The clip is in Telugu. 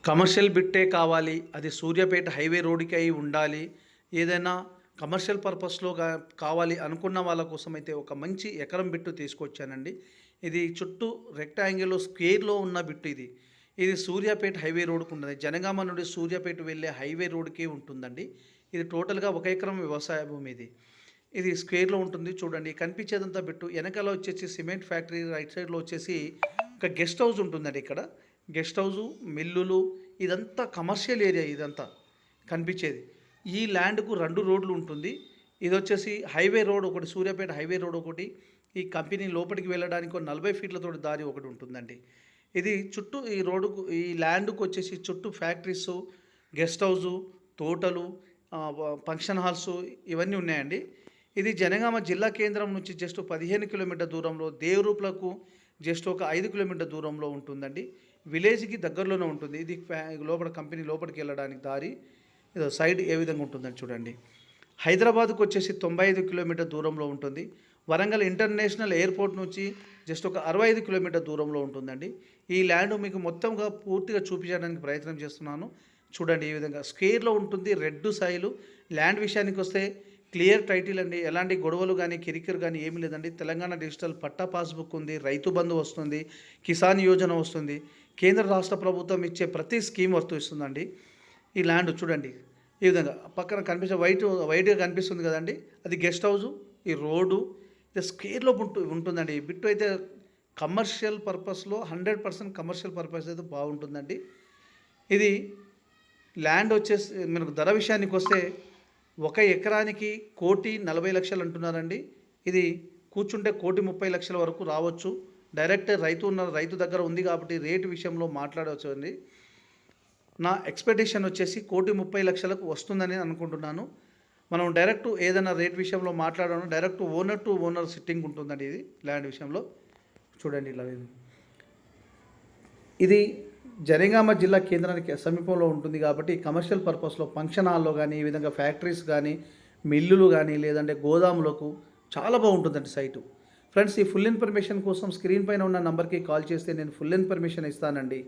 కమర్షియల్ బిట్టే కావాలి, అది సూర్యాపేట హైవే రోడ్డుకి అయి ఉండాలి. ఏదైనా కమర్షియల్ పర్పస్‌లో కావాలి అనుకున్న వాళ్ళ కోసమైతే ఒక మంచి ఎకరం బిట్టు తీసుకొచ్చానండి. ఇది చుట్టూ రెక్టాంగిల్ స్క్వేర్‌లో ఉన్న బిట్టు ఇది. ఇది సూర్యాపేట హైవే రోడ్డుకి ఉన్నది. జనగామ నుండి సూర్యాపేట వెళ్ళే హైవే రోడ్డుకే ఉంటుందండి. ఇది టోటల్‌గా 1 ఎకరం వ్యవసాయ భూమి ఇది. ఇది స్క్వేర్‌లో ఉంటుంది చూడండి. కనిపించేదంతా బిట్టు. ఎనకాల వచ్చేసి సిమెంట్ ఫ్యాక్టరీ, రైట్ సైడ్‌లో వచ్చేసి ఒక గెస్ట్ హౌస్ ఉంటుందండి ఇక్కడ. గెస్ట్ హౌసు, మిల్లులు ఇదంతా కమర్షియల్ ఏరియా ఇదంతా కనిపించేది. ఈ ల్యాండ్‌కు 2 రోడ్లు ఉంటుంది. ఇదొచ్చేసి హైవే రోడ్ ఒకటి, సూర్యాపేట హైవే రోడ్ ఒకటి, ఈ కంపెనీ లోపలికి వెళ్ళడానికి ఒక 40 ఫీట్లతోటి దారి ఒకటి ఉంటుందండి. ఇది చుట్టూ ఈ రోడ్డుకు ఈ ల్యాండ్‌కు వచ్చేసి చుట్టూ ఫ్యాక్టరీసు, గెస్ట్ హౌసు, తోటలు, ఫంక్షన్ హాల్సు ఇవన్నీ ఉన్నాయండి. ఇది జనగామ జిల్లా కేంద్రం నుంచి జస్ట్ 15 కిలోమీటర్ దూరంలో, దేవరూప్లకు జస్ట్ ఒక 5 కిలోమీటర్ దూరంలో ఉంటుందండి. విలేజ్‌కి దగ్గరలోనే ఉంటుంది. ఇది లోపల కంపెనీ లోపలికి వెళ్ళడానికి దారి ఇదో సైడ్ ఏ విధంగా ఉంటుందని చూడండి. హైదరాబాద్‌కు వచ్చేసి 95 కిలోమీటర్ దూరంలో ఉంటుంది. వరంగల్ ఇంటర్నేషనల్ ఎయిర్పోర్ట్ నుంచి జస్ట్ ఒక 65 కిలోమీటర్ దూరంలో ఉంటుందండి. ఈ ల్యాండ్ మీకు మొత్తంగా పూర్తిగా చూపించడానికి ప్రయత్నం చేస్తున్నాను. చూడండి ఈ విధంగా స్క్వేర్‌లో ఉంటుంది. రెడ్ సాయిలు. ల్యాండ్ విషయానికి వస్తే క్లియర్ టైటిల్ అండి. ఎలాంటి గొడవలు కానీ, కిరికిరి కానీ ఏమీ లేదండి. తెలంగాణ డిజిటల్ పట్టా పాస్బుక్ ఉంది. రైతు బంధు వస్తుంది. కిసాన్ యోజన వస్తుంది. కేంద్ర రాష్ట్ర ప్రభుత్వం ఇచ్చే ప్రతి స్కీమ్ వర్తిస్తుందండి. ఈ ల్యాండ్ చూడండి ఈ విధంగా పక్కన కనిపించే వైట్‌గా కనిపిస్తుంది కదండి, అది గెస్ట్ హౌసు. ఈ రోడ్డు ఇది స్క్వేర్‌లో ఉంటుందండి. ఈ బిట్టు అయితే కమర్షియల్ పర్పస్‌లో 100% కమర్షియల్ పర్పస్ అయితే బాగుంటుందండి. ఇది ల్యాండ్ వచ్చేసి మనకు ధర విషయానికి వస్తే 1 ఎకరానికి 1,40,00,000 అంటున్నారండి. ఇది కూర్చుంటే 1,30,00,000 వరకు రావచ్చు. డైరెక్ట్ రైతు దగ్గర ఉంది కాబట్టి రేటు విషయంలో మాట్లాడవచ్చు అండి. నా ఎక్స్‌పెక్టేషన్ వచ్చేసి 1,30,00,000కు వస్తుందని అనుకుంటున్నాను. మనం డైరెక్ట్ ఏదైనా రేట్ విషయంలో మాట్లాడడం direct owner to owner sitting ఉంటుందండి ఇది ల్యాండ్ విషయంలో. చూడండి ఇలా ఇది జనగామ జిల్లా కేంద్రానికి సమీపంలో ఉంటుంది కాబట్టి కమర్షియల్ పర్పస్‌లో ఫంక్షన్ హాల్‌లో కానీ, ఈ విధంగా ఫ్యాక్టరీస్ కానీ, మిల్లులు కానీ, లేదంటే గోదాములకు చాలా బాగుంటుందండి సైటు. ఫ్రెండ్స్, ఈ ఫుల్ ఇన్ఫర్మేషన్ కోసం స్క్రీన్ పైన ఉన్న నంబర్‌కి కాల్ చేస్తే నేను ఫుల్ ఇన్ఫర్మేషన్ ఇస్తానండి.